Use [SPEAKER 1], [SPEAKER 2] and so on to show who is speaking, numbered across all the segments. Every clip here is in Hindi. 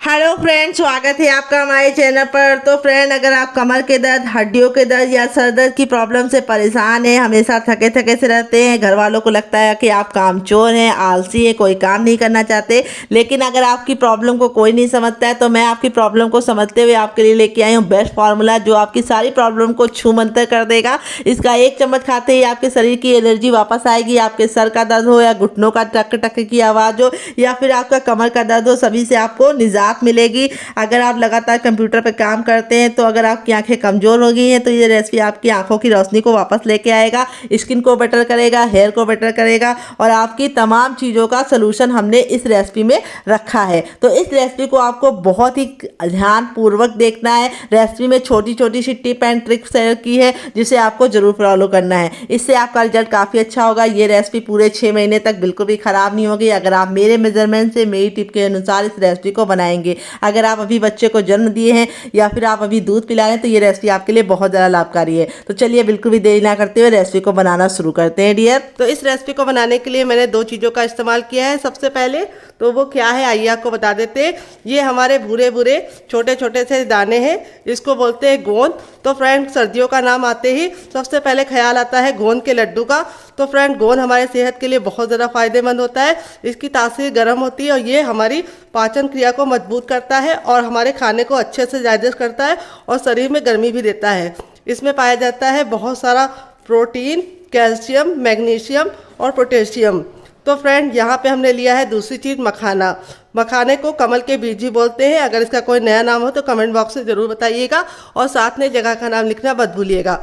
[SPEAKER 1] हेलो फ्रेंड, स्वागत है आपका हमारे चैनल पर। तो फ्रेंड, अगर आप कमर के दर्द, हड्डियों के दर्द या सर दर्द की प्रॉब्लम से परेशान हैं, हमेशा थके थके से रहते हैं, घर वालों को लगता है कि आप कामचोर हैं, आलसी हैं, कोई काम नहीं करना चाहते, लेकिन अगर आपकी प्रॉब्लम को कोई नहीं समझता है तो मैं आपकी प्रॉब्लम को समझते हुए आपके लिए लेके आई हूँ बेस्ट फार्मूला, जो आपकी सारी प्रॉब्लम को छू मंतर कर देगा। इसका एक चम्मच खाते ही आपके शरीर की एनर्जी वापस आएगी। आपके सर का दर्द हो या घुटनों का टक टक की आवाज़ हो या फिर आपका कमर का दर्द हो, सभी से आपको निजात मिलेगी। अगर आप लगातार कंप्यूटर पर काम करते हैं तो अगर आपकी आंखें कमजोर हो गई हैं तो ये रेसिपी आपकी आंखों की रोशनी को वापस लेके आएगा, स्किन को बेटर करेगा, हेयर को बेटर करेगा और आपकी तमाम चीज़ों का सलूशन हमने इस रेसिपी में रखा है। तो इस रेसिपी को आपको बहुत ही ध्यानपूर्वक देखना है। रेसिपी में छोटी छोटी सी टिप एंड ट्रिक्स शेयर की है जिसे आपको जरूर फॉलो करना है। इससे आपका रिजल्ट काफ़ी अच्छा होगा। ये रेसिपी पूरे 6 महीने तक बिल्कुल भी ख़राब नहीं होगी अगर आप मेरे मेजरमेंट से, मेरी टिप के अनुसार इस रेसिपी को बनाएंगे। अगर आप अभी बच्चे को जन्म दिए हैं या फिर आप अभी दूध पिला रहे हैं तो ये रेसिपी आपके लिए बहुत ज़्यादा लाभकारी है। तो चलिए बिल्कुल भी देरी ना करते हुए रेसिपी को बनाना शुरू करते हैं डियर। तो इस रेसिपी को बनाने के लिए मैंने 2 चीज़ों का इस्तेमाल किया है। सबसे पहले तो वो क्या है आइए आपको बता देते हैं। ये हमारे भूरे भूरे छोटे छोटे से दाने हैं, इसको बोलते हैं गोंद। तो फ्रेंड, सर्दियों का नाम आते ही सबसे पहले ख्याल आता है गोंद के लड्डू का। तो फ्रेंड, गोंद हमारे सेहत के लिए बहुत ज़्यादा फायदेमंद होता है। इसकी तासीर गर्म होती है और ये हमारी पाचन क्रिया को मजबूत करता है और हमारे खाने को अच्छे से डाइजेस्ट करता है और शरीर में गर्मी भी देता है। इसमें पाया जाता है बहुत सारा प्रोटीन, कैल्शियम, मैग्नीशियम और पोटेशियम। तो फ्रेंड, यहाँ पे हमने लिया है दूसरी चीज़ मखाना। मखाने को कमल के बीज भी बोलते हैं। अगर इसका कोई नया नाम हो तो कमेंट बॉक्स में ज़रूर बताइएगा और साथ में जगह का नाम लिखना मत भूलिएगा।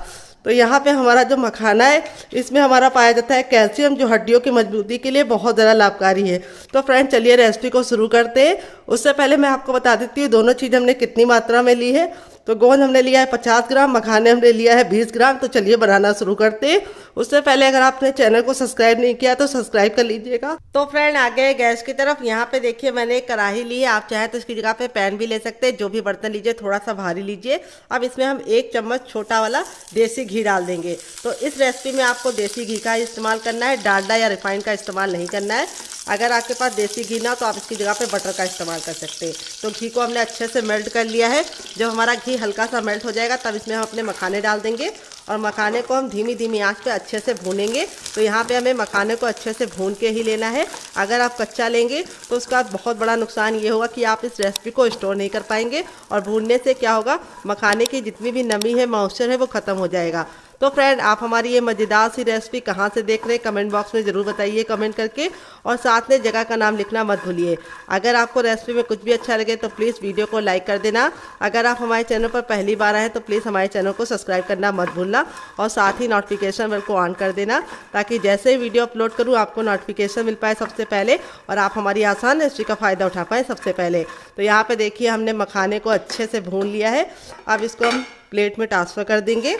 [SPEAKER 1] तो यहाँ पे हमारा जो मखाना है इसमें हमारा पाया जाता है कैल्शियम, जो हड्डियों की मजबूती के लिए बहुत ज़्यादा लाभकारी है। तो फ्रेंड, चलिए रेसिपी को शुरू करते हैं। उससे पहले मैं आपको बता देती हूँ दोनों चीज़ हमने कितनी मात्रा में ली है। तो गोंद हमने लिया है 50 ग्राम, मखाने हमने लिया है 20 ग्राम। तो चलिए बनाना शुरू करते हैं। उससे पहले अगर आपने चैनल को सब्सक्राइब नहीं किया तो सब्सक्राइब कर लीजिएगा। तो फ्रेंड, आ गए गैस की तरफ। यहाँ पे देखिए मैंने एक कढ़ाई ली है, आप चाहे तो इसकी जगह पे पैन भी ले सकते हैं। जो भी बर्तन लीजिए थोड़ा सा भारी लीजिए। अब इसमें हम 1 चम्मच छोटा वाला देसी घी डाल देंगे। तो इस रेसिपी में आपको देसी घी का इस्तेमाल करना है, डालडा या रिफाइंड का इस्तेमाल नहीं करना है। अगर आपके पास देसी घी ना तो आप इसकी जगह पे बटर का इस्तेमाल कर सकते हैं। तो घी को हमने अच्छे से मेल्ट कर लिया है। जब हमारा घी हल्का सा मेल्ट हो जाएगा तब इसमें हम अपने मखाने डाल देंगे और मखाने को हम धीमी धीमी आंच पे अच्छे से भूनेंगे। तो यहाँ पे हमें मखाने को अच्छे से भून के ही लेना है। अगर आप कच्चा लेंगे तो उसका बहुत बड़ा नुकसान ये होगा कि आप इस रेसिपी को स्टोर नहीं कर पाएंगे और भूनने से क्या होगा, मखाने की जितनी भी नमी है, मॉइस्चर है, वो ख़त्म हो जाएगा। तो फ्रेंड, आप हमारी ये मज़ेदार सी रेसिपी कहाँ से देख रहे हैं कमेंट बॉक्स में ज़रूर बताइए कमेंट करके और साथ में जगह का नाम लिखना मत भूलिए। अगर आपको रेसिपी में कुछ भी अच्छा लगे तो प्लीज़ वीडियो को लाइक कर देना। अगर आप हमारे चैनल पर पहली बार आए तो प्लीज़ हमारे चैनल को सब्सक्राइब करना मत भूलना और साथ ही नोटिफिकेशन बेल को ऑन कर देना ताकि जैसे ही वीडियो अपलोड करूँ आपको नोटिफिकेशन मिल पाए सबसे पहले और आप हमारी आसान रेसिपी का फ़ायदा उठा पाएँ सबसे पहले। तो यहाँ पर देखिए हमने मखाने को अच्छे से भून लिया है। अब इसको हम प्लेट में ट्रांसफ़र कर देंगे।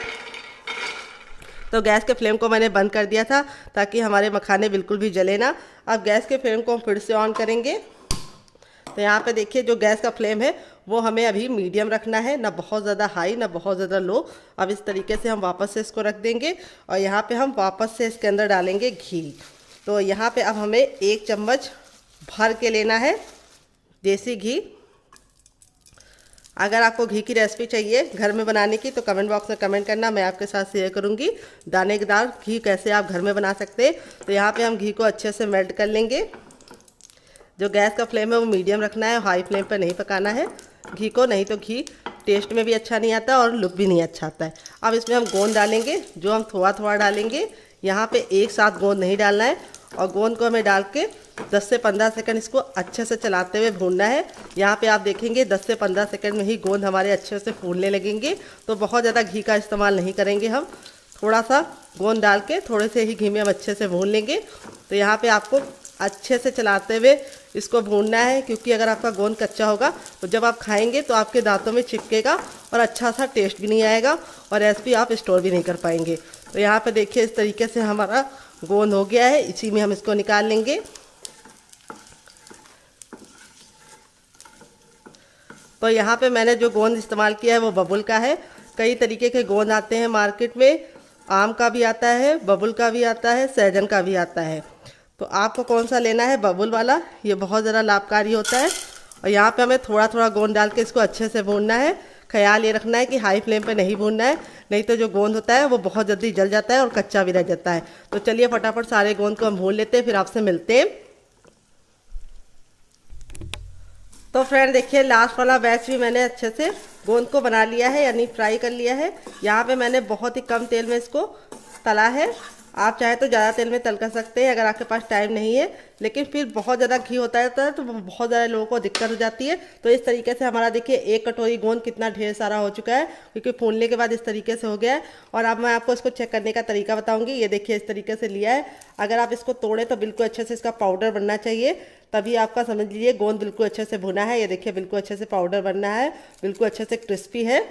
[SPEAKER 1] तो गैस के फ्लेम को मैंने बंद कर दिया था ताकि हमारे मखाने बिल्कुल भी जले ना। अब गैस के फ्लेम को हम फिर से ऑन करेंगे। तो यहाँ पे देखिए जो गैस का फ्लेम है वो हमें अभी मीडियम रखना है, ना बहुत ज़्यादा हाई ना बहुत ज़्यादा लो। अब इस तरीके से हम वापस से इसको रख देंगे और यहाँ पे हम वापस से इसके अंदर डालेंगे घी। तो यहाँ पे अब हमें 1 चम्मच भर के लेना है देसी घी। अगर आपको घी की रेसिपी चाहिए घर में बनाने की तो कमेंट बॉक्स में कमेंट करना, मैं आपके साथ शेयर करूंगी दानेदार घी कैसे आप घर में बना सकते हैं। तो यहाँ पे हम घी को अच्छे से मेल्ट कर लेंगे। जो गैस का फ्लेम है वो मीडियम रखना है, हाई फ्लेम पर नहीं पकाना है घी को, नहीं तो घी टेस्ट में भी अच्छा नहीं आता और लुक भी नहीं अच्छा आता है। अब इसमें हम गोंद डालेंगे, जो हम थोड़ा थोड़ा डालेंगे। यहाँ पे एक साथ गोंद नहीं डालना है और गोंद को हमें डाल के 10 से 15 सेकंड इसको अच्छे से चलाते हुए भूनना है। यहाँ पे आप देखेंगे 10 से 15 सेकंड में ही गोंद हमारे अच्छे से फूलने लगेंगे। तो बहुत ज़्यादा घी का इस्तेमाल नहीं करेंगे हम, थोड़ा सा गोंद डाल के थोड़े से ही घी में हम अच्छे से भून लेंगे। तो यहाँ पे आपको अच्छे से चलाते हुए इसको भूनना है, क्योंकि अगर आपका गोंद कच्चा होगा तो जब आप खाएंगे तो आपके दांतों में चिपकेगा और अच्छा सा टेस्ट भी नहीं आएगा और रेसिपी आप स्टोर भी नहीं कर पाएंगे। तो यहाँ पे देखिए इस तरीके से हमारा गोंद हो गया है, इसी में हम इसको निकाल लेंगे। तो यहाँ पे मैंने जो गोंद इस्तेमाल किया है वो बबुल का है। कई तरीके के गोंद आते हैं मार्केट में, आम का भी आता है, बबुल का भी आता है, सहजन का भी आता है। तो आपको कौन सा लेना है, बबुल वाला, ये बहुत ज़्यादा लाभकारी होता है और यहाँ पे हमें थोड़ा थोड़ा गोंद डाल के इसको अच्छे से भूनना है। ख्याल ये रखना है कि हाई फ्लेम पे नहीं भूनना है, नहीं तो जो गोंद होता है वो बहुत जल्दी जल जाता है और कच्चा भी रह जाता है। तो चलिए फटाफट सारे गोंद को हम भून लेते हैं, फिर आपसे मिलते हैं। तो फ्रेंड देखिए, लास्ट वाला बैच भी मैंने अच्छे से गोंद को बना लिया है, यानी फ्राई कर लिया है। यहाँ पे मैंने बहुत ही कम तेल में इसको तला है। आप चाहे तो ज़्यादा तेल में तल कर सकते हैं अगर आपके पास टाइम नहीं है, लेकिन फिर बहुत ज़्यादा घी होता है तो बहुत ज़्यादा लोगों को दिक्कत हो जाती है। तो इस तरीके से हमारा देखिए 1 कटोरी गोंद कितना ढेर सारा हो चुका है, क्योंकि फूलने के बाद इस तरीके से हो गया है। और अब मैं आपको इसको चेक करने का तरीका बताऊंगी। ये देखिए इस तरीके से लिया है। अगर आप इसको तोड़े तो बिल्कुल अच्छे से इसका पाउडर बनना चाहिए, तभी आपका समझ लीजिए गोंद बिल्कुल अच्छे से भुना है। ये देखिए बिल्कुल अच्छे से पाउडर बनना है, बिल्कुल अच्छे से क्रिस्पी है।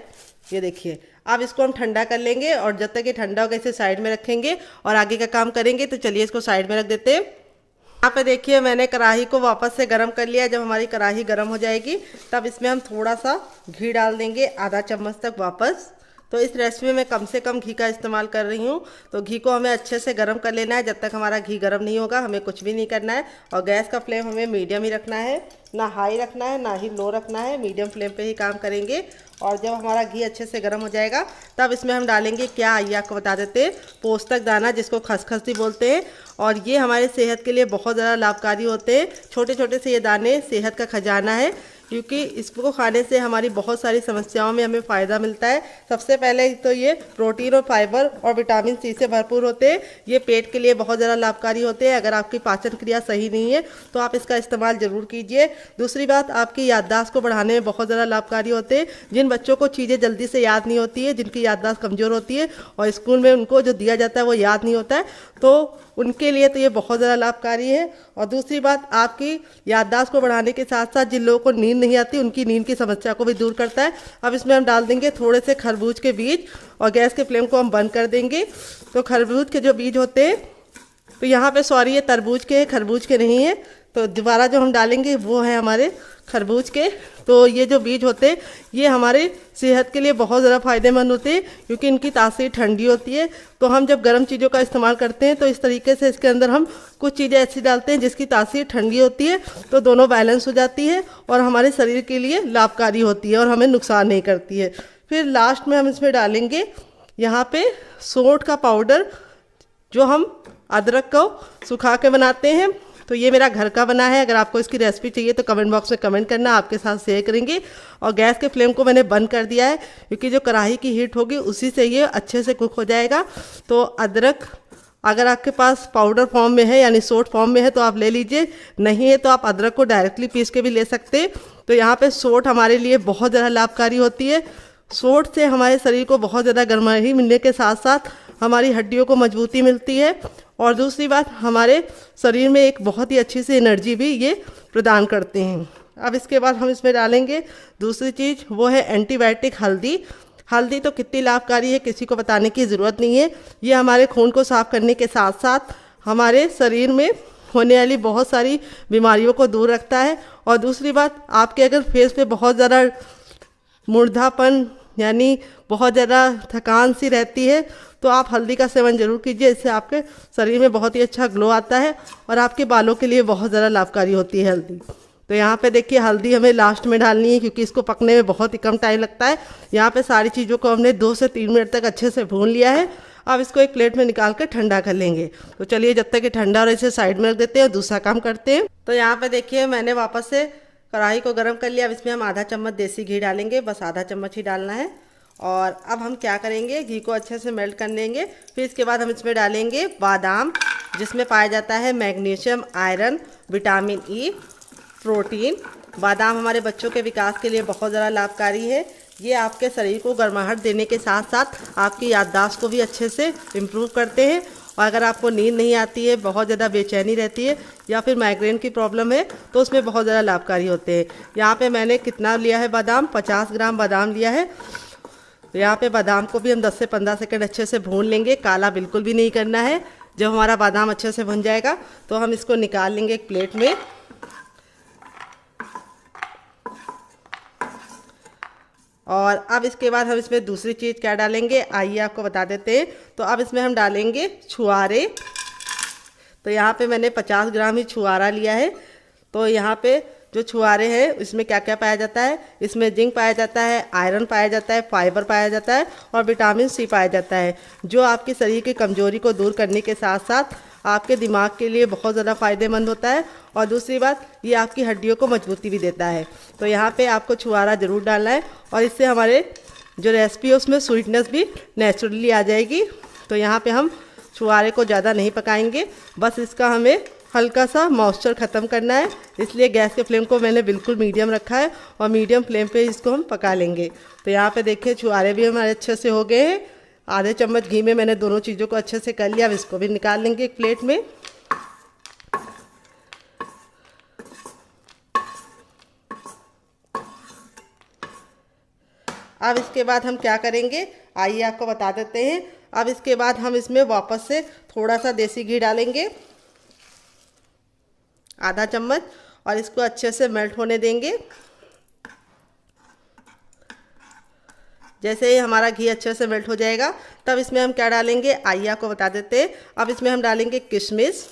[SPEAKER 1] ये देखिए अब इसको हम ठंडा कर लेंगे, और जब तक ये ठंडा होगा इसे साइड में रखेंगे और आगे का काम करेंगे। तो चलिए इसको साइड में रख देते हैं। यहाँ पे देखिए मैंने कढ़ाई को वापस से गर्म कर लिया। जब हमारी कढ़ाई गर्म हो जाएगी तब इसमें हम थोड़ा सा घी डाल देंगे, आधा चम्मच तक वापस। तो इस रेसिपी में मैं कम से कम घी का इस्तेमाल कर रही हूँ। तो घी को हमें अच्छे से गर्म कर लेना है। जब तक हमारा घी गर्म नहीं होगा हमें कुछ भी नहीं करना है। और गैस का फ्लेम हमें मीडियम ही रखना है, ना हाई रखना है ना ही लो रखना है, मीडियम फ्लेम पे ही काम करेंगे। और जब हमारा घी अच्छे से गर्म हो जाएगा तब इसमें हम डालेंगे क्या, आइए आपको बता देते हैं, पोस्तक दाना, जिसको खसखस भी बोलते हैं। और ये हमारे सेहत के लिए बहुत ज़्यादा लाभकारी होते हैं। छोटे छोटे से ये दाने सेहत का खजाना है, क्योंकि इसको खाने से हमारी बहुत सारी समस्याओं में हमें फ़ायदा मिलता है। सबसे पहले तो ये प्रोटीन और फाइबर और विटामिन सी से भरपूर होते हैं। ये पेट के लिए बहुत ज़्यादा लाभकारी होते हैं। अगर आपकी पाचन क्रिया सही नहीं है तो आप इसका इस्तेमाल ज़रूर कीजिए। दूसरी बात, आपकी याददाश्त को बढ़ाने में बहुत ज़्यादा लाभकारी होते हैं। जिन बच्चों को चीज़ें जल्दी से याद नहीं होती है, जिनकी याददाश्त कमज़ोर होती है और स्कूल में उनको जो दिया जाता है वो याद नहीं होता है, तो उनके लिए तो ये बहुत ज़्यादा लाभकारी है। और दूसरी बात, आपकी याददाश्त को बढ़ाने के साथ साथ जिन लोगों को नींद नहीं आती उनकी नींद की समस्या को भी दूर करता है। अब इसमें हम डाल देंगे थोड़े से खरबूज के बीज, और गैस के फ्लेम को हम बंद कर देंगे। तो खरबूज के जो बीज होते हैं, तो यहाँ पे सॉरी ये तरबूज के हैं, खरबूज के नहीं है। तो दोबारा जो हम डालेंगे वो है हमारे खरबूज के। तो ये जो बीज होते हैं ये हमारे सेहत के लिए बहुत ज़्यादा फ़ायदेमंद होते हैं, क्योंकि इनकी तासीर ठंडी होती है। तो हम जब गर्म चीज़ों का इस्तेमाल करते हैं तो इस तरीके से इसके अंदर हम कुछ चीज़ें ऐसी डालते हैं जिसकी तासीर ठंडी होती है, तो दोनों बैलेंस हो जाती है और हमारे शरीर के लिए लाभकारी होती है और हमें नुकसान नहीं करती है। फिर लास्ट में हम इसमें डालेंगे यहाँ पे सौंठ का पाउडर, जो हम अदरक को सुखा के बनाते हैं। तो ये मेरा घर का बना है। अगर आपको इसकी रेसिपी चाहिए तो कमेंट बॉक्स में कमेंट करना, आपके साथ शेयर करेंगे। और गैस के फ्लेम को मैंने बंद कर दिया है, क्योंकि जो कढ़ाई की हीट होगी उसी से ये अच्छे से कुक हो जाएगा। तो अदरक अगर आपके पास पाउडर फॉर्म में है यानी सौंठ फॉर्म में है तो आप ले लीजिए, नहीं है तो आप अदरक को डायरेक्टली पीस के भी ले सकते हैं। तो यहाँ पे सौंठ हमारे लिए बहुत ज़्यादा लाभकारी होती है। सौंठ से हमारे शरीर को बहुत ज़्यादा गर्माई मिलने के साथ साथ हमारी हड्डियों को मजबूती मिलती है। और दूसरी बात, हमारे शरीर में एक बहुत ही अच्छी सी एनर्जी भी ये प्रदान करते हैं। अब इसके बाद हम इसमें डालेंगे दूसरी चीज़, वो है एंटीबायोटिक हल्दी। हल्दी तो कितनी लाभकारी है किसी को बताने की ज़रूरत नहीं है। ये हमारे खून को साफ करने के साथ साथ हमारे शरीर में होने वाली बहुत सारी बीमारियों को दूर रखता है। और दूसरी बात, आपके अगर फेस पे बहुत ज़्यादा मुर्दापन यानी बहुत ज़्यादा थकान सी रहती है तो आप हल्दी का सेवन जरूर कीजिए। इससे आपके शरीर में बहुत ही अच्छा ग्लो आता है और आपके बालों के लिए बहुत ज़्यादा लाभकारी होती है हल्दी। तो यहाँ पे देखिए हल्दी हमें लास्ट में डालनी है, क्योंकि इसको पकने में बहुत ही कम टाइम लगता है। यहाँ पे सारी चीज़ों को हमने 2 से 3 मिनट तक अच्छे से भून लिया है। अब इसको एक प्लेट में निकाल कर ठंडा कर लेंगे। तो चलिए जब तक ये ठंडा और इसे साइड में रख देते हैं और दूसरा काम करते हैं। तो यहाँ पे देखिए मैंने वापस से कढ़ाई को गर्म कर लिया। अब इसमें हम आधा चम्मच देसी घी डालेंगे, बस आधा चम्मच ही डालना है। और अब हम क्या करेंगे, घी को अच्छे से मेल्ट कर लेंगे। फिर इसके बाद हम इसमें डालेंगे बादाम, जिसमें पाया जाता है magnesium, iron, vitamin E, protein. बादाम हमारे बच्चों के विकास के लिए बहुत ज़्यादा लाभकारी है। ये आपके शरीर को गर्माहट देने के साथ साथ आपकी याददाश्त को भी अच्छे से इम्प्रूव करते हैं। और अगर आपको नींद नहीं आती है, बहुत ज़्यादा बेचैनी रहती है या फिर माइग्रेन की प्रॉब्लम है तो उसमें बहुत ज़्यादा लाभकारी होते हैं। यहाँ पे मैंने कितना लिया है बादाम, 50 ग्राम बादाम लिया है। तो यहाँ पे बादाम को भी हम 10 से 15 सेकंड अच्छे से भून लेंगे, काला बिल्कुल भी नहीं करना है। जब हमारा बादाम अच्छे से भुन जाएगा तो हम इसको निकाल लेंगे एक प्लेट में। और अब इसके बाद हम इसमें दूसरी चीज़ क्या डालेंगे, आइए आपको बता देते हैं। तो अब इसमें हम डालेंगे छुआरे। तो यहाँ पे मैंने 50 ग्राम ही छुआरा लिया है। तो यहाँ पे जो छुहारे हैं इसमें क्या क्या पाया जाता है। इसमें जिंक पाया जाता है, आयरन पाया जाता है, फाइबर पाया जाता है और विटामिन सी पाया जाता है, जो आपके शरीर की कमजोरी को दूर करने के साथ साथ आपके दिमाग के लिए बहुत ज़्यादा फ़ायदेमंद होता है। और दूसरी बात, ये आपकी हड्डियों को मजबूती भी देता है। तो यहाँ पे आपको छुहारा ज़रूर डालना है और इससे हमारे जो रेसिपी है उसमें स्वीटनेस भी नेचुरली आ जाएगी। तो यहाँ पे हम छुहारे को ज़्यादा नहीं पकाएंगे, बस इसका हमें हल्का सा मॉइस्चर ख़त्म करना है, इसलिए गैस के फ्लेम को मैंने बिल्कुल मीडियम रखा है और मीडियम फ्लेम पे इसको हम पका लेंगे। तो यहाँ पे देखिए छुहारे भी हमारे अच्छे से हो गए हैं। आधे चम्मच घी में मैंने दोनों चीज़ों को अच्छे से कर लिया। अब इसको भी निकाल लेंगे एक प्लेट में। अब इसके बाद हम क्या करेंगे, आइए आपको बता देते हैं। अब इसके बाद हम इसमें वापस से थोड़ा सा देसी घी डालेंगे, आधा चम्मच, और इसको अच्छे से मेल्ट होने देंगे। जैसे ही हमारा घी अच्छे से मेल्ट हो जाएगा तब इसमें हम क्या डालेंगे, आइए आपको बता देते हैं। अब इसमें हम डालेंगे किशमिश।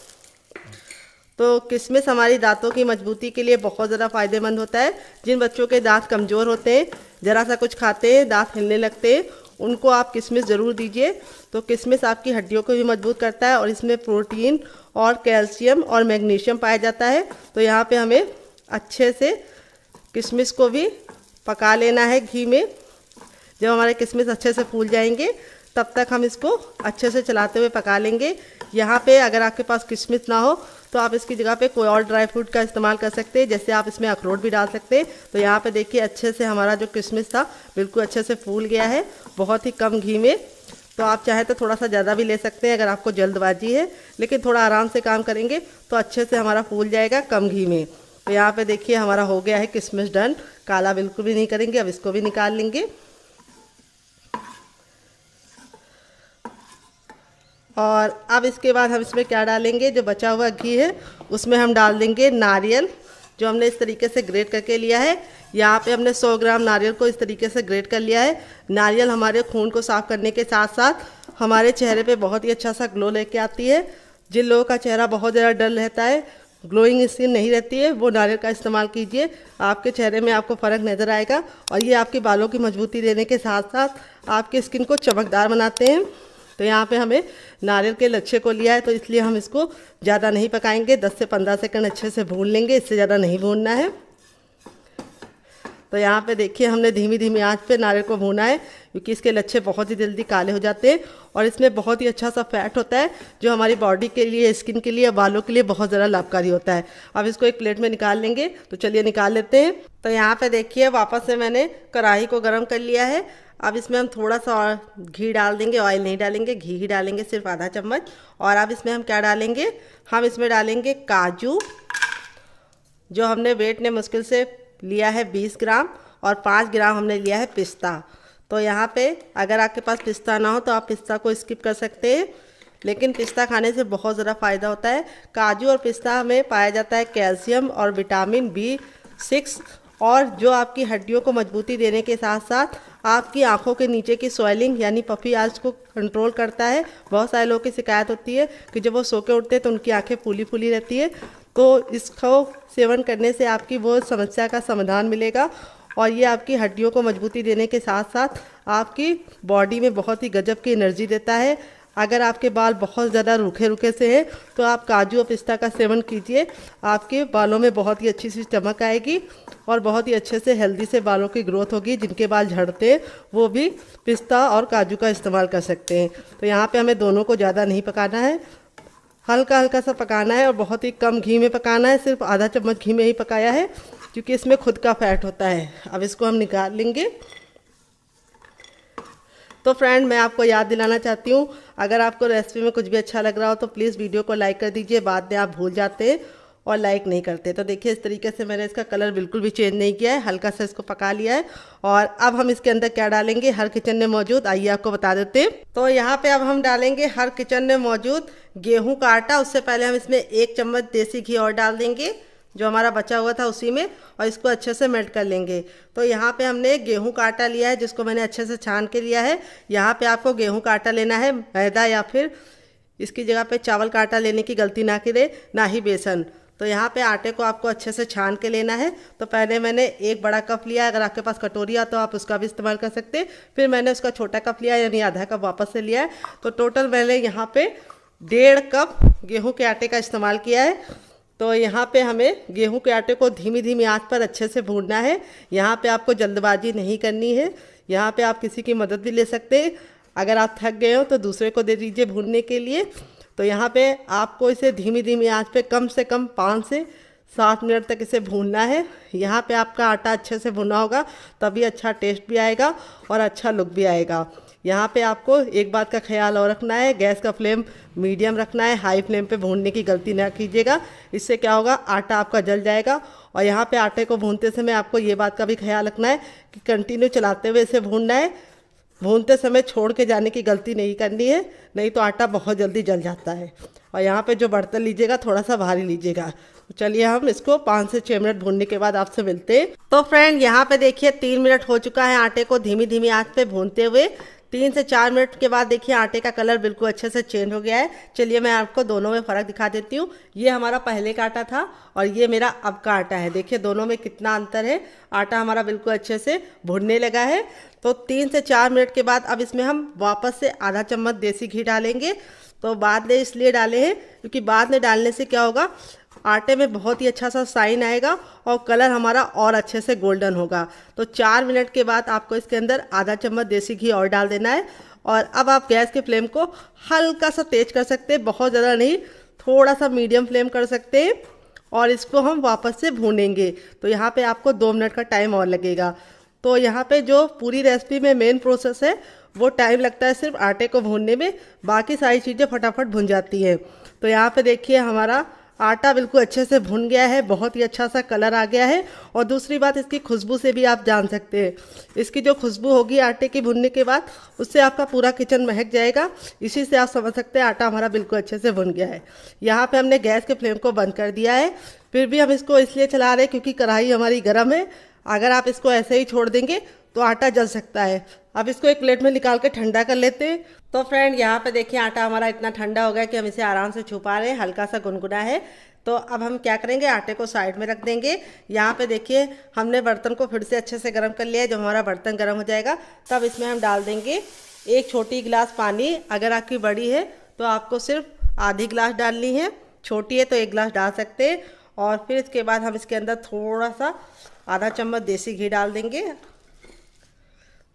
[SPEAKER 1] तो किशमिश हमारी दांतों की मजबूती के लिए बहुत ज़्यादा फ़ायदेमंद होता है। जिन बच्चों के दांत कमज़ोर होते हैं, ज़रा सा कुछ खाते हैं दांत हिलने लगते हैं, उनको आप किशमिश ज़रूर दीजिए। तो किशमिश आपकी हड्डियों को भी मजबूत करता है और इसमें प्रोटीन और कैल्शियम और मैग्नीशियम पाया जाता है। तो यहाँ पे हमें अच्छे से किशमिश को भी पका लेना है घी में। जब हमारे किशमिश अच्छे से फूल जाएंगे तब तक हम इसको अच्छे से चलाते हुए पका लेंगे। यहाँ पे अगर आपके पास किशमिश ना हो तो आप इसकी जगह पे कोई और ड्राई फ्रूट का इस्तेमाल कर सकते हैं, जैसे आप इसमें अखरोट भी डाल सकते हैं। तो यहाँ पे देखिए अच्छे से हमारा जो किशमिश था बिल्कुल अच्छे से फूल गया है, बहुत ही कम घी में। तो आप चाहे तो थोड़ा सा ज़्यादा भी ले सकते हैं अगर आपको जल्दबाजी है, लेकिन थोड़ा आराम से काम करेंगे तो अच्छे से हमारा फूल जाएगा कम घी में। तो यहाँ पे देखिए हमारा हो गया है किशमिश डन, काला बिल्कुल भी नहीं करेंगे। अब इसको भी निकाल लेंगे और अब इसके बाद हम इसमें क्या डालेंगे, जो बचा हुआ घी है उसमें हम डाल देंगे नारियल, जो हमने इस तरीके से ग्रेट करके लिया है। यहाँ पे हमने 100 ग्राम नारियल को इस तरीके से ग्रेट कर लिया है। नारियल हमारे खून को साफ़ करने के साथ साथ हमारे चेहरे पे बहुत ही अच्छा सा ग्लो लेके आती है। जिन लोगों का चेहरा बहुत ज़्यादा डल रहता है, ग्लोइंग स्किन नहीं रहती है, वो नारियल का इस्तेमाल कीजिए, आपके चेहरे में आपको फ़र्क नज़र आएगा। और ये आपके बालों की मजबूती देने के साथ साथ आपके स्किन को चमकदार बनाते हैं। तो यहाँ पे हमें नारियल के लच्छे को लिया है, तो इसलिए हम इसको ज़्यादा नहीं पकाएंगे, 10 से 15 सेकंड अच्छे से भून लेंगे, इससे ज़्यादा नहीं भूनना है। तो यहाँ पे देखिए हमने धीमी धीमी आंच पे नारियल को भूना है, क्योंकि इसके लच्छे बहुत ही जल्दी काले हो जाते हैं और इसमें बहुत ही अच्छा सा फैट होता है, जो हमारी बॉडी के लिए, स्किन के लिए, बालों के लिए बहुत ज़्यादा लाभकारी होता है। अब इसको एक प्लेट में निकाल लेंगे। तो चलिए निकाल लेते हैं। तो यहाँ पे देखिए वापस से मैंने कढ़ाई को गर्म कर लिया है। अब इसमें हम थोड़ा सा और घी डाल देंगे, ऑयल नहीं डालेंगे, घी ही डालेंगे, सिर्फ आधा चम्मच। और अब इसमें हम क्या डालेंगे, हम इसमें डालेंगे काजू, जो हमने वेट ने मुश्किल से लिया है 20 ग्राम, और 5 ग्राम हमने लिया है पिस्ता। तो यहाँ पे अगर आपके पास पिस्ता ना हो तो आप पिस्ता को स्किप कर सकते हैं, लेकिन पिस्ता खाने से बहुत ज़्यादा फ़ायदा होता है। काजू और पिस्ता में पाया जाता है कैल्शियम और विटामिन B6, और जो आपकी हड्डियों को मजबूती देने के साथ साथ आपकी आंखों के नीचे की स्वेलिंग यानी पफी आइज को कंट्रोल करता है। बहुत सारे लोगों की शिकायत होती है कि जब वो सो के उठते हैं तो उनकी आंखें फूली फूली रहती है। तो इसको सेवन करने से आपकी वो समस्या का समाधान मिलेगा और ये आपकी हड्डियों को मजबूती देने के साथ साथ आपकी बॉडी में बहुत ही गजब की एनर्जी देता है। अगर आपके बाल बहुत ज़्यादा रूखे रूखे से हैं तो आप काजू और पिस्ता का सेवन कीजिए, आपके बालों में बहुत ही अच्छी सी चमक आएगी और बहुत ही अच्छे से हेल्दी से बालों की ग्रोथ होगी। जिनके बाल झड़ते हैं वो भी पिस्ता और काजू का इस्तेमाल कर सकते हैं। तो यहाँ पे हमें दोनों को ज़्यादा नहीं पकाना है, हल्का हल्का सा पकाना है और बहुत ही कम घी में पकाना है। सिर्फ आधा चम्मच घी में ही पकाया है क्योंकि इसमें खुद का फैट होता है। अब इसको हम निकाल लेंगे। तो फ्रेंड, मैं आपको याद दिलाना चाहती हूँ, अगर आपको रेसिपी में कुछ भी अच्छा लग रहा हो तो प्लीज़ वीडियो को लाइक कर दीजिए। बाद में आप भूल जाते हैं और लाइक नहीं करते। तो देखिए इस तरीके से मैंने इसका कलर बिल्कुल भी चेंज नहीं किया है, हल्का सा इसको पका लिया है। और अब हम इसके अंदर क्या डालेंगे, हर किचन में मौजूद, आइए आपको बता देते हैं। तो यहाँ पे अब हम डालेंगे हर किचन में मौजूद गेहूं का आटा। उससे पहले हम इसमें 1 चम्मच देसी घी और डाल देंगे जो हमारा बचा हुआ था उसी में, और इसको अच्छे से मेल्ट कर लेंगे। तो यहाँ पे हमने गेहूं का आटा लिया है जिसको मैंने अच्छे से छान के लिया है। यहाँ पे आपको गेहूं का आटा लेना है, मैदा या फिर इसकी जगह पे चावल का आटा लेने की गलती ना करें, ना ही बेसन। तो यहाँ पे आटे को आपको अच्छे से छान के लेना है। तो पहले मैंने एक बड़ा कप लिया, अगर आपके पास कटोरी है तो आप उसका भी इस्तेमाल कर सकते हैं। फिर मैंने उसका छोटा कप लिया, यानी आधा कप वापस से लिया है। तो टोटल मैंने यहाँ पे 1.5 कप गेहूं के आटे का इस्तेमाल किया है। तो यहाँ पे हमें गेहूं के आटे को धीमी धीमी आंच पर अच्छे से भूनना है। यहाँ पे आपको जल्दबाजी नहीं करनी है। यहाँ पे आप किसी की मदद भी ले सकते हैं। अगर आप थक गए हो तो दूसरे को दे दीजिए भूनने के लिए। तो यहाँ पे आपको इसे धीमी धीमी आंच पे कम से कम 5 से 7 मिनट तक इसे भूनना है। यहाँ पे आपका आटा अच्छे से भुना होगा, तभी अच्छा टेस्ट भी आएगा और अच्छा लुक भी आएगा। यहाँ पे आपको एक बात का ख्याल और रखना है, गैस का फ्लेम मीडियम रखना है। हाई फ्लेम पे भूनने की गलती ना कीजिएगा, इससे क्या होगा, आटा आपका जल जाएगा। और यहाँ पे आटे को भूनते समय आपको ये बात का भी ख्याल रखना है कि कंटिन्यू चलाते हुए इसे भूनना है। भूनते समय छोड़ के जाने की गलती नहीं करनी है, नहीं तो आटा बहुत जल्दी जल जाता है। और यहाँ पे जो बर्तन लीजिएगा थोड़ा सा भारी लीजिएगा। तो चलिए हम इसको 5 से 6 मिनट भूनने के बाद आपसे मिलते हैं। तो फ्रेंड यहाँ पे देखिए 3 मिनट हो चुका है आटे को धीमी धीमी आंच पे भूनते हुए। 3 से 4 मिनट के बाद देखिए आटे का कलर बिल्कुल अच्छे से चेंज हो गया है। चलिए मैं आपको दोनों में फ़र्क दिखा देती हूँ। ये हमारा पहले का आटा था और ये मेरा अब का आटा है। देखिए दोनों में कितना अंतर है। आटा हमारा बिल्कुल अच्छे से भुनने लगा है। तो 3 से 4 मिनट के बाद अब इसमें हम वापस से आधा चम्मच देसी घी डालेंगे। तो बाद में इसलिए डाले हैं क्योंकि बाद में डालने से क्या होगा, आटे में बहुत ही अच्छा सा साइन आएगा और कलर हमारा और अच्छे से गोल्डन होगा। तो 4 मिनट के बाद आपको इसके अंदर आधा चम्मच देसी घी और डाल देना है। और अब आप गैस के फ्लेम को हल्का सा तेज कर सकते हैं, बहुत ज़्यादा नहीं, थोड़ा सा मीडियम फ्लेम कर सकते हैं। और इसको हम वापस से भूनेंगे। तो यहाँ पे आपको 2 मिनट का टाइम और लगेगा। तो यहाँ पे जो पूरी रेसिपी में मेन प्रोसेस है वो टाइम लगता है सिर्फ आटे को भूनने में, बाकी सारी चीज़ें फटाफट भुन जाती हैं। तो यहाँ पे देखिए हमारा आटा बिल्कुल अच्छे से भुन गया है, बहुत ही अच्छा सा कलर आ गया है। और दूसरी बात, इसकी खुशबू से भी आप जान सकते हैं। इसकी जो खुशबू होगी आटे की भुनने के बाद, उससे आपका पूरा किचन महक जाएगा। इसी से आप समझ सकते हैं आटा हमारा बिल्कुल अच्छे से भुन गया है। यहाँ पे हमने गैस के फ्लेम को बंद कर दिया है। फिर भी हम इसको इसलिए चला रहे हैं क्योंकि कढ़ाई हमारी गर्म है। अगर आप इसको ऐसे ही छोड़ देंगे तो आटा जल सकता है। अब इसको एक प्लेट में निकाल के ठंडा कर लेते हैं। तो फ्रेंड यहाँ पे देखिए आटा हमारा इतना ठंडा हो गया कि हम इसे आराम से छू पा रहे हैं, हल्का सा गुनगुना है। तो अब हम क्या करेंगे, आटे को साइड में रख देंगे। यहाँ पे देखिए हमने बर्तन को फिर से अच्छे से गर्म कर लिया है। जब हमारा बर्तन गर्म हो जाएगा तब इसमें हम डाल देंगे 1 छोटी गिलास पानी। अगर आपकी बड़ी है तो आपको सिर्फ आधी गिलास डालनी है, छोटी है तो 1 गिलास डाल सकते हैं। और फिर इसके बाद हम इसके अंदर थोड़ा सा आधा चम्मच देसी घी डाल देंगे।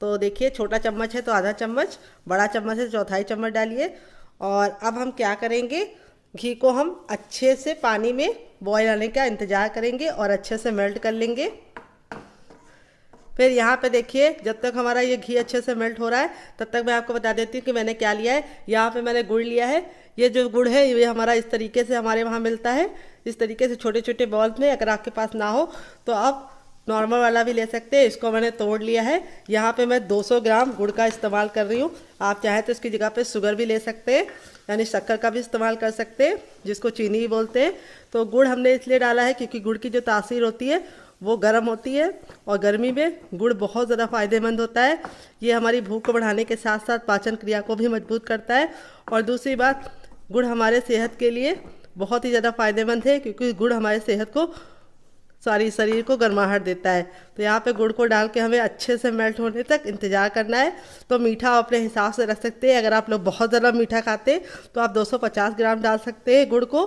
[SPEAKER 1] तो देखिए छोटा चम्मच है तो आधा चम्मच, बड़ा चम्मच है 1/4 चम्मच डालिए। और अब हम क्या करेंगे, घी को हम अच्छे से पानी में बॉयल आने का इंतज़ार करेंगे और अच्छे से मेल्ट कर लेंगे। फिर यहाँ पे देखिए जब तक हमारा ये घी अच्छे से मेल्ट हो रहा है तब तक मैं आपको बता देती हूँ कि मैंने क्या लिया है। यहाँ पे मैंने गुड़ लिया है। ये जो गुड़ है ये हमारा इस तरीके से हमारे वहाँ मिलता है, इस तरीके से छोटे छोटे बॉल्स में। अगर आपके पास ना हो तो आप नॉर्मल वाला भी ले सकते हैं। इसको मैंने तोड़ लिया है। यहाँ पे मैं 200 ग्राम गुड़ का इस्तेमाल कर रही हूँ। आप चाहे तो इसकी जगह पे शुगर भी ले सकते हैं, यानी शक्कर का भी इस्तेमाल कर सकते हैं, जिसको चीनी भी बोलते हैं। तो गुड़ हमने इसलिए डाला है क्योंकि गुड़ की जो तासीर होती है वो गर्म होती है और गर्मी में गुड़ बहुत ज़्यादा फ़ायदेमंद होता है। ये हमारी भूख को बढ़ाने के साथ साथ पाचन क्रिया को भी मजबूत करता है। और दूसरी बात, गुड़ हमारे सेहत के लिए बहुत ही ज़्यादा फ़ायदेमंद है क्योंकि गुड़ हमारे सेहत को, सारी शरीर को गर्माहट देता है। तो यहाँ पे गुड़ को डाल के हमें अच्छे से मेल्ट होने तक इंतज़ार करना है। तो मीठा आप अपने हिसाब से रख सकते हैं। अगर आप लोग बहुत ज़्यादा मीठा खाते हैं तो आप 250 ग्राम डाल सकते हैं गुड़ को।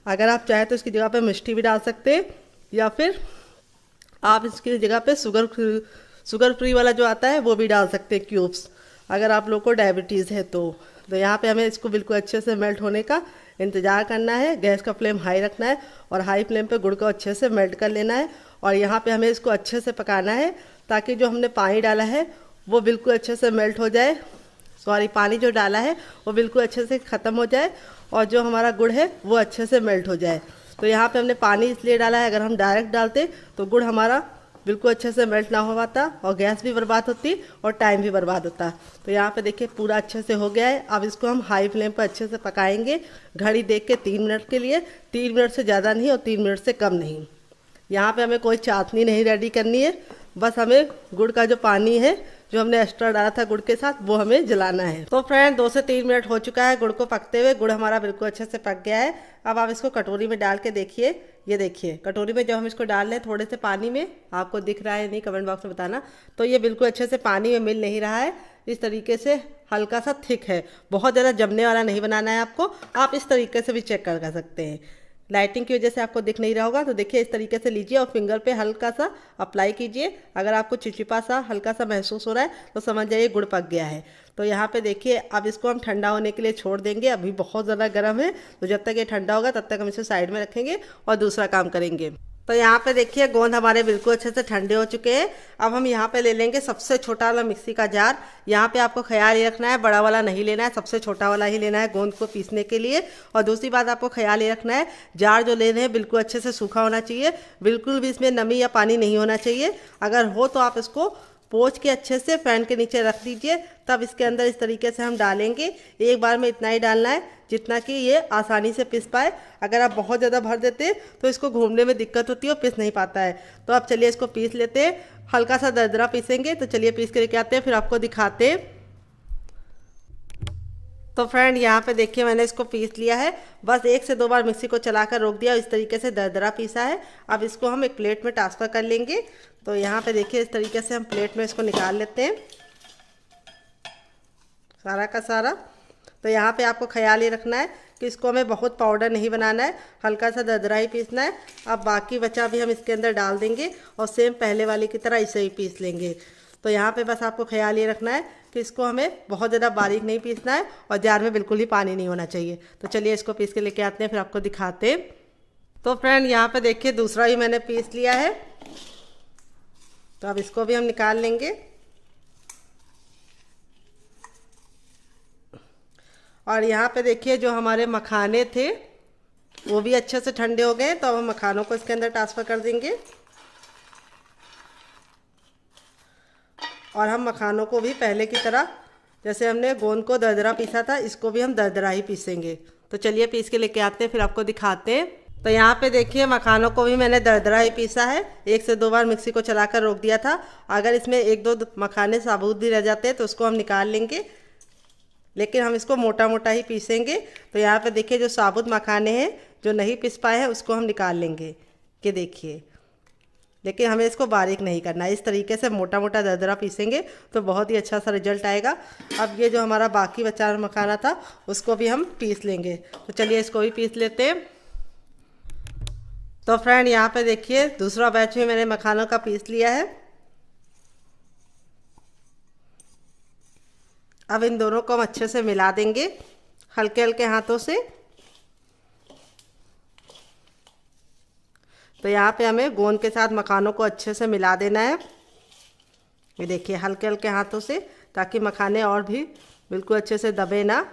[SPEAKER 1] अगर आप चाहें तो इसकी जगह पे मिष्टी भी डाल सकते हैं, या फिर आप इसकी जगह पे शुगर फ्री वाला जो आता है वो भी डाल सकते हैं, क्यूब्स, अगर आप लोग को डायबिटीज़ है तो। यहाँ पे हमें इसको बिल्कुल अच्छे से मेल्ट होने का इंतज़ार करना है। गैस का फ्लेम हाई रखना है और हाई फ्लेम पे गुड़ को अच्छे से मेल्ट कर लेना है। और यहाँ पे हमें इसको अच्छे से पकाना है ताकि जो हमने पानी डाला है वो बिल्कुल अच्छे से मेल्ट हो जाए। पानी जो डाला है वो बिल्कुल अच्छे से ख़त्म हो जाए और जो हमारा गुड़ है वो अच्छे से मेल्ट हो जाए। तो यहाँ पे हमने पानी इसलिए डाला है, अगर हम डायरेक्ट डालते तो गुड़ हमारा बिल्कुल अच्छे से मेल्ट ना हो पाता और गैस भी बर्बाद होती और टाइम भी बर्बाद होता। तो यहाँ पे देखिए पूरा अच्छे से हो गया है। अब इसको हम हाई फ्लेम पर अच्छे से पकाएंगे, घड़ी देख के 3 मिनट के लिए। 3 मिनट से ज़्यादा नहीं और 3 मिनट से कम नहीं। यहाँ पे हमें कोई चाशनी नहीं रेडी करनी है, बस हमें गुड़ का जो पानी है जो हमने एक्स्ट्रा डाला था गुड़ के साथ वो हमें जलाना है। तो फ्रेंड 2 से 3 मिनट हो चुका है गुड़ को पकते हुए। गुड़ हमारा बिल्कुल अच्छे से पक गया है। अब आप इसको कटोरी में डाल के देखिए। ये देखिए कटोरी में जब हम इसको डाल रहे हैं थोड़े से पानी में, आपको दिख रहा है नहीं कमेंट बॉक्स में बताना। तो ये बिल्कुल अच्छे से पानी में मिल नहीं रहा है, इस तरीके से हल्का सा थिक है, बहुत ज़्यादा जमने वाला नहीं बनाना है आपको। आप इस तरीके से भी चेक कर सकते हैं। लाइटिंग की वजह से आपको दिख नहीं रहा होगा, तो देखिए इस तरीके से लीजिए और फिंगर पे हल्का सा अप्लाई कीजिए। अगर आपको चिपचिपा सा हल्का सा महसूस हो रहा है तो समझ जाइए गुड़ पक गया है। तो यहाँ पे देखिए अब इसको हम ठंडा होने के लिए छोड़ देंगे। अभी बहुत ज़्यादा गर्म है, तो जब तक ये ठंडा होगा तब तक हम इसे साइड में रखेंगे और दूसरा काम करेंगे। तो यहाँ पे देखिए गोंद हमारे बिल्कुल अच्छे से ठंडे हो चुके हैं। अब हम यहाँ पे ले लेंगे सबसे छोटा वाला मिक्सी का जार। यहाँ पे आपको ख्याल ये रखना है बड़ा वाला नहीं लेना है, सबसे छोटा वाला ही लेना है गोंद को पीसने के लिए। और दूसरी बात आपको ख्याल ये रखना है जार जो ले रहे हैं बिल्कुल अच्छे से सूखा होना चाहिए, बिल्कुल भी इसमें नमी या पानी नहीं होना चाहिए। अगर हो तो आप इसको पोंछ के अच्छे से फैन के नीचे रख दीजिए, तब इसके अंदर इस तरीके से हम डालेंगे। एक बार में इतना ही डालना है जितना कि ये आसानी से पिस पाए। अगर आप बहुत ज़्यादा भर देते हैं तो इसको घूमने में दिक्कत होती है और पिस नहीं पाता है। तो अब चलिए इसको पीस लेते हैं, हल्का सा दरदरा पीसेंगे। तो चलिए पीस के लेके आते हैं, फिर आपको दिखाते हैं। तो फ्रेंड यहाँ पे देखिए मैंने इसको पीस लिया है, बस 1 से 2 बार मिक्सी को चलाकर रोक दिया, इस तरीके से दरदरा पीसा है। अब इसको हम एक प्लेट में ट्रांसफ़र कर लेंगे। तो यहाँ पे देखिए इस तरीके से हम प्लेट में इसको निकाल लेते हैं सारा का सारा। तो यहाँ पे आपको ख्याल ये रखना है कि इसको हमें बहुत पाउडर नहीं बनाना है, हल्का सा दरदरा ही पीसना है। अब बाकी बचा भी हम इसके अंदर डाल देंगे और सेम पहले वाले की तरह इसे ही पीस लेंगे। तो यहाँ पे बस आपको ख्याल ये रखना है कि इसको हमें बहुत ज़्यादा बारीक नहीं पीसना है और जार में बिल्कुल ही पानी नहीं होना चाहिए। तो चलिए इसको पीस के लेके आते हैं, फिर आपको दिखाते। तो फ्रेंड यहाँ पे देखिए दूसरा ही मैंने पीस लिया है, तो अब इसको भी हम निकाल लेंगे। और यहाँ पे देखिए जो हमारे मखाने थे वो भी अच्छे से ठंडे हो गए, तो अब हम मखानों को इसके अंदर ट्रांसफ़र कर देंगे। और हम मखानों को भी पहले की तरह जैसे हमने गोंद को दरदरा पीसा था, इसको भी हम दरदरा ही पीसेंगे। तो चलिए पीस के लेके आते हैं, फिर आपको दिखाते हैं। तो यहाँ पे देखिए मखानों को भी मैंने दरदरा ही पीसा है, 1 से 2 बार मिक्सी को चलाकर रोक दिया था। अगर इसमें 1-2 मखाने साबुत भी रह जाते हैं तो उसको हम निकाल लेंगे, लेकिन हम इसको मोटा मोटा ही पीसेंगे। तो यहाँ पे देखिए जो साबुत मखाने हैं जो नहीं पिस पाए हैं उसको हम निकाल लेंगे, कि देखिए। लेकिन हमें इसको बारीक नहीं करना है, इस तरीके से मोटा मोटा दरदरा पीसेंगे तो बहुत ही अच्छा सा रिजल्ट आएगा। अब ये जो हमारा बाकी बचा मखाना था उसको भी हम पीस लेंगे। तो चलिए इसको भी पीस लेते हैं। तो फ्रेंड यहाँ पे देखिए दूसरा बैच में मैंने मखानों का पीस लिया है। अब इन दोनों को हम अच्छे से मिला देंगे हल्के हल्के हाथों से। तो यहाँ पे हमें गोंद के साथ मखानों को अच्छे से मिला देना है, ये देखिए हल्के हल्के हाथों से, ताकि मखाने और भी बिल्कुल अच्छे से दबे ना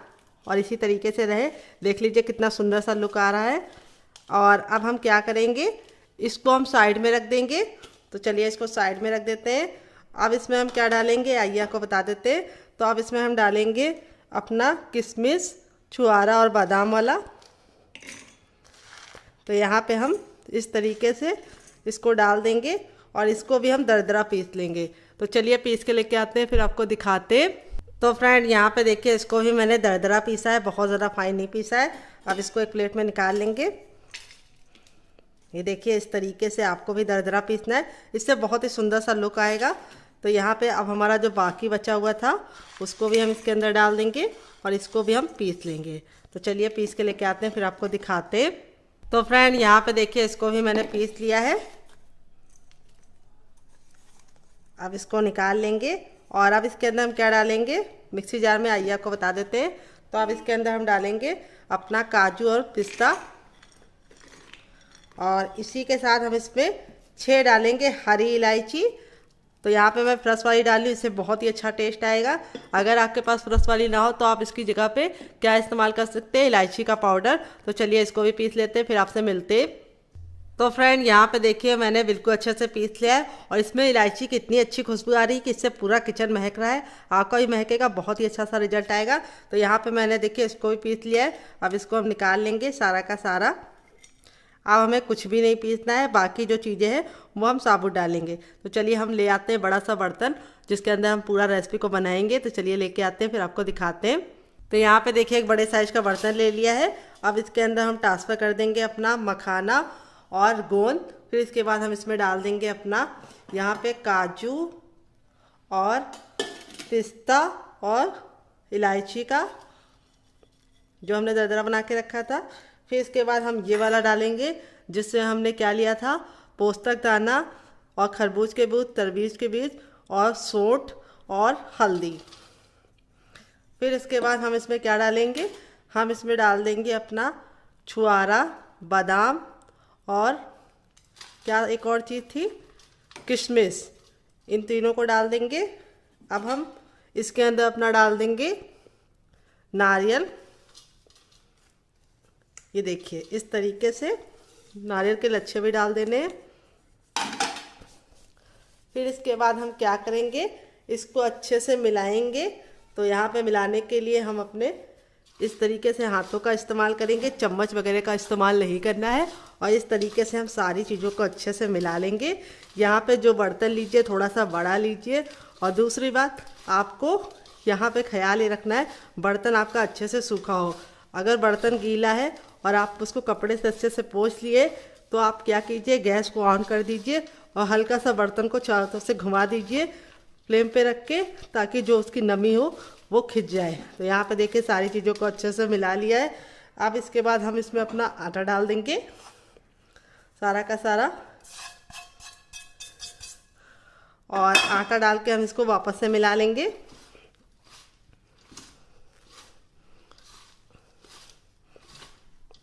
[SPEAKER 1] और इसी तरीके से रहे। देख लीजिए कितना सुंदर सा लुक आ रहा है। और अब हम क्या करेंगे, इसको हम साइड में रख देंगे। तो चलिए इसको साइड में रख देते हैं। अब इसमें हम क्या डालेंगे आइए आपको बता देते हैं। तो अब इसमें हम डालेंगे अपना किशमिश, छुआरा और बादाम वाला। तो यहाँ पे हम इस तरीके से इसको डाल देंगे और इसको भी हम दरदरा पीस लेंगे। तो चलिए पीस के लेके आते हैं, फिर आपको दिखाते। तो फ्रेंड यहाँ पे देखिए इसको भी मैंने दरदरा पीसा है, बहुत ज़्यादा फाइन नहीं पीसा है। अब इसको एक प्लेट में निकाल लेंगे। ये देखिए इस तरीके से आपको भी दरदरा पीसना है, इससे बहुत ही सुंदर सा लुक आएगा। तो यहाँ पे अब हमारा जो बाकी बचा हुआ था उसको भी हम इसके अंदर डाल देंगे और इसको भी हम पीस लेंगे। तो चलिए पीस के लेके आते हैं, फिर आपको दिखाते। तो फ्रेंड यहाँ पे देखिए इसको भी मैंने पीस लिया है। अब इसको निकाल लेंगे और अब इसके अंदर हम क्या डालेंगे, मिक्सी जार में आइए आपको बता देते हैं। तो अब इसके अंदर हम डालेंगे अपना काजू और पिस्ता, और इसी के साथ हम इसमें 6 डालेंगे हरी इलायची। तो यहाँ पे मैं फ्रेश वाली डाली, इससे बहुत ही अच्छा टेस्ट आएगा। अगर आपके पास फ्रेश वाली ना हो तो आप इसकी जगह पे क्या इस्तेमाल कर सकते हैं, इलायची का पाउडर। तो चलिए इसको भी पीस लेते हैं, फिर आपसे मिलते हैं। तो फ्रेंड यहाँ पे देखिए मैंने बिल्कुल अच्छे से पीस लिया है और इसमें इलायची की इतनी अच्छी खुशबू आ रही है कि इससे पूरा किचन महक रहा है। आपका भी महकेगा, बहुत ही अच्छा सा रिजल्ट आएगा। तो यहाँ पे मैंने देखिए इसको भी पीस लिया है। अब इसको हम निकाल लेंगे सारा का सारा। अब हमें कुछ भी नहीं पीसना है, बाकी जो चीज़ें हैं वो हम साबुत डालेंगे। तो चलिए हम ले आते हैं बड़ा सा बर्तन जिसके अंदर हम पूरा रेसिपी को बनाएंगे। तो चलिए लेके आते हैं, फिर आपको दिखाते हैं। तो यहाँ पे देखिए एक बड़े साइज का बर्तन ले लिया है। अब इसके अंदर हम ट्रांसफ़र कर देंगे अपना मखाना और गोंद। फिर इसके बाद हम इसमें डाल देंगे अपना यहाँ पे काजू और पिस्ता और इलायची का जो हमने दरदरा बना के रखा था। फिर इसके बाद हम ये वाला डालेंगे जिससे हमने क्या लिया था, पोस्तक दाना और खरबूज के बीज, तरबूज के बीज और सौंठ और हल्दी। फिर इसके बाद हम इसमें क्या डालेंगे, हम इसमें डाल देंगे अपना छुआरा, बादाम और क्या एक और चीज़ थी, किशमिश। इन तीनों को डाल देंगे। अब हम इसके अंदर अपना डाल देंगे नारियल। ये देखिए इस तरीके से नारियल के लच्छे भी डाल देने हैं। फिर इसके बाद हम क्या करेंगे, इसको अच्छे से मिलाएंगे। तो यहाँ पे मिलाने के लिए हम अपने इस तरीके से हाथों का इस्तेमाल करेंगे, चम्मच वगैरह का इस्तेमाल नहीं करना है। और इस तरीके से हम सारी चीज़ों को अच्छे से मिला लेंगे। यहाँ पे जो बर्तन लीजिए थोड़ा सा बड़ा लीजिए। और दूसरी बात, आपको यहाँ पे ख्याल ये रखना है बर्तन आपका अच्छे से सूखा हो। अगर बर्तन गीला है और आप उसको कपड़े से अच्छे से पोंछ लिए तो आप क्या कीजिए, गैस को ऑन कर दीजिए और हल्का सा बर्तन को चारों तरफ से घुमा दीजिए फ्लेम पे रख के, ताकि जो उसकी नमी हो वो खिंच जाए। तो यहाँ पे देखिए सारी चीज़ों को अच्छे से मिला लिया है। अब इसके बाद हम इसमें अपना आटा डाल देंगे सारा का सारा, और आटा डाल के हम इसको वापस से मिला लेंगे।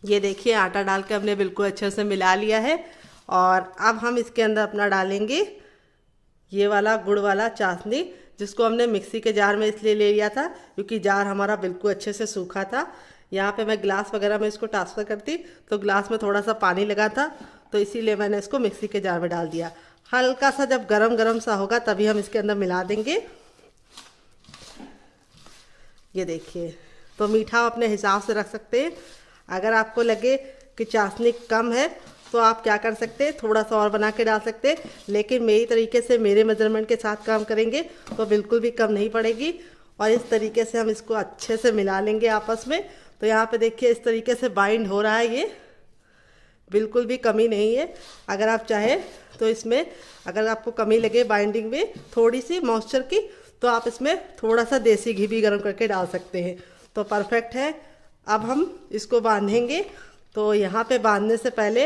[SPEAKER 1] ये देखिए आटा डाल के हमने बिल्कुल अच्छे से मिला लिया है। और अब हम इसके अंदर अपना डालेंगे ये वाला गुड़ वाला चाशनी, जिसको हमने मिक्सी के जार में इसलिए ले लिया था क्योंकि जार हमारा बिल्कुल अच्छे से सूखा था। यहाँ पे मैं ग्लास वगैरह में इसको ट्रांसफ़र करती तो ग्लास में थोड़ा सा पानी लगा था, तो इसीलिए मैंने इसको मिक्सी के जार में डाल दिया। हल्का सा जब गरम गरम सा होगा तभी हम इसके अंदर मिला देंगे। ये देखिए, तो मीठा अपने हिसाब से रख सकते हैं। अगर आपको लगे कि चाशनी कम है तो आप क्या कर सकते हैं, थोड़ा सा और बना के डाल सकते हैं। लेकिन मेरी तरीके से, मेरे मेजरमेंट के साथ काम करेंगे तो बिल्कुल भी कम नहीं पड़ेगी। और इस तरीके से हम इसको अच्छे से मिला लेंगे आपस में। तो यहाँ पे देखिए इस तरीके से बाइंड हो रहा है, ये बिल्कुल भी कमी नहीं है। अगर आप चाहें तो इसमें, अगर आपको कमी लगे बाइंडिंग में थोड़ी सी मॉइस्चर की, तो आप इसमें थोड़ा सा देसी घी भी गर्म करके डाल सकते हैं। तो परफेक्ट है। अब हम इसको बांधेंगे। तो यहाँ पे बांधने से पहले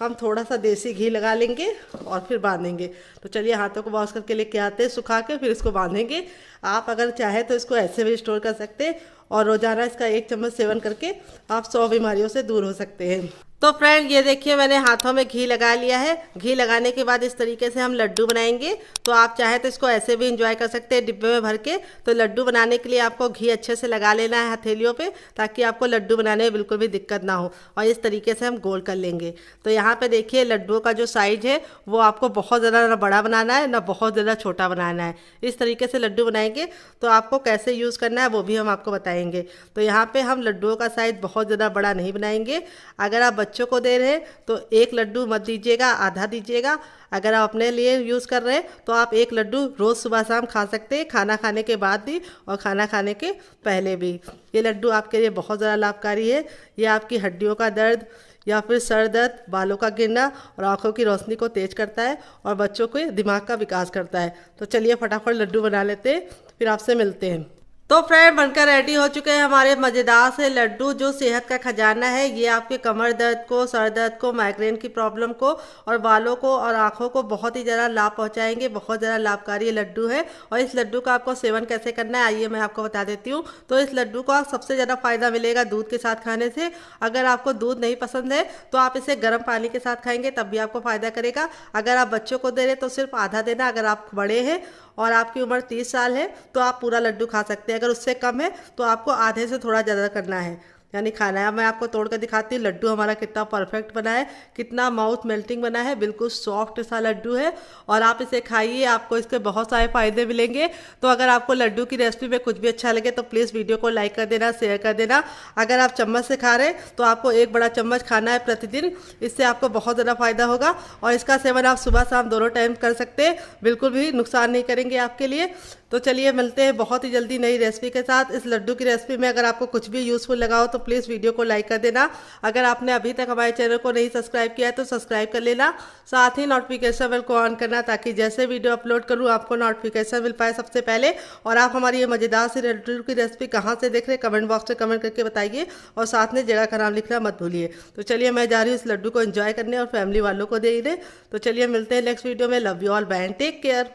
[SPEAKER 1] हम थोड़ा सा देसी घी लगा लेंगे और फिर बांधेंगे। तो चलिए हाथों को वॉश करके लेके आते हैं सुखा के, फिर इसको बांधेंगे। आप अगर चाहें तो इसको ऐसे भी स्टोर कर सकते हैं और रोज़ाना इसका 1 चम्मच सेवन करके आप 100 बीमारियों से दूर हो सकते हैं। तो फ्रेंड ये देखिए मैंने हाथों में घी लगा लिया है। घी लगाने के बाद इस तरीके से हम लड्डू बनाएंगे। तो आप चाहे तो इसको ऐसे भी इंजॉय कर सकते हैं डिब्बे में भर के। तो लड्डू बनाने के लिए आपको घी अच्छे से लगा लेना है हथेलियों पे, ताकि आपको लड्डू बनाने में बिल्कुल भी दिक्कत ना हो। और इस तरीके से हम गोल कर लेंगे। तो यहाँ पे देखिए लड्डुओं का जो साइज है वो आपको बहुत ज़्यादा ना बड़ा बनाना है ना बहुत ज़्यादा छोटा बनाना है। इस तरीके से लड्डू बनाएंगे। तो आपको कैसे यूज़ करना है वो भी हम आपको बताएंगे। तो यहाँ पर हम लड्डुओं का साइज बहुत ज़्यादा बड़ा नहीं बनाएंगे। अगर आप बच्चों को दे रहे हैं तो 1 लड्डू मत दीजिएगा, आधा दीजिएगा। अगर आप अपने लिए यूज़ कर रहे हैं तो आप 1 लड्डू रोज़ सुबह शाम खा सकते हैं, खाना खाने के बाद भी और खाना खाने के पहले भी। ये लड्डू आपके लिए बहुत ज़्यादा लाभकारी है। ये आपकी हड्डियों का दर्द या फिर सर दर्द, बालों का गिरना और आँखों की रोशनी को तेज करता है और बच्चों के दिमाग का विकास करता है। तो चलिए फटाफट लड्डू बना लेते हैं, फिर आपसे मिलते हैं। तो फ्रेंड बनकर रेडी हो चुके हैं हमारे मज़ेदार से लड्डू, जो सेहत का खजाना है। ये आपके कमर दर्द को, सर दर्द को, माइग्रेन की प्रॉब्लम को और बालों को और आँखों को बहुत ही ज़्यादा लाभ पहुंचाएंगे। बहुत ज़्यादा लाभकारी ये लड्डू है। और इस लड्डू का आपको सेवन कैसे करना है आइए मैं आपको बता देती हूँ। तो इस लड्डू को आप सबसे ज़्यादा फ़ायदा मिलेगा दूध के साथ खाने से। अगर आपको दूध नहीं पसंद है तो आप इसे गर्म पानी के साथ खाएंगे तब भी आपको फ़ायदा करेगा। अगर आप बच्चों को दे रहे तो सिर्फ आधा देना। अगर आप बड़े हैं और आपकी उम्र 30 साल है तो आप पूरा लड्डू खा सकते हैं। अगर उससे कम है तो आपको आधे से थोड़ा ज़्यादा करना है। यानी खाना है। अब मैं आपको तोड़ कर दिखाती हूँ लड्डू हमारा कितना परफेक्ट बना है, कितना माउथ मेल्टिंग बना है, बिल्कुल सॉफ्ट सा लड्डू है। और आप इसे खाइए, आपको इसके बहुत सारे फायदे मिलेंगे। तो अगर आपको लड्डू की रेसिपी में कुछ भी अच्छा लगे तो प्लीज़ वीडियो को लाइक कर देना, शेयर कर देना। अगर आप चम्मच से खा रहे हैं तो आपको 1 बड़ा चम्मच खाना है प्रतिदिन, इससे आपको बहुत ज़्यादा फायदा होगा। और इसका सेवन आप सुबह शाम दोनों टाइम कर सकते हैं, बिल्कुल भी नुकसान नहीं करेंगे आपके लिए। तो चलिए मिलते हैं बहुत ही जल्दी नई रेसिपी के साथ। इस लड्डू की रेसिपी में अगर आपको कुछ भी यूज़फुल लगा हो तो प्लीज़ वीडियो को लाइक कर देना। अगर आपने अभी तक हमारे चैनल को नहीं सब्सक्राइब किया है तो सब्सक्राइब कर लेना, साथ ही नोटिफिकेशन बेल को ऑन करना ताकि जैसे वीडियो अपलोड करूँ आपको नोटिफिकेशन मिल पाए सबसे पहले। और आप हमारी ये मज़ेदार सी लड्डू की रेसिपी कहाँ से देख रहे हैं कमेंट बॉक्स में कमेंट करके बताइए, और साथ में जगह का नाम लिखना मत भूलिए। तो चलिए मैं जा रही हूँ इस लड्डू को एंजॉय करने और फैमिली वालों को देने। तो चलिए मिलते हैं नेक्स्ट वीडियो में। Love you all, bye and take care.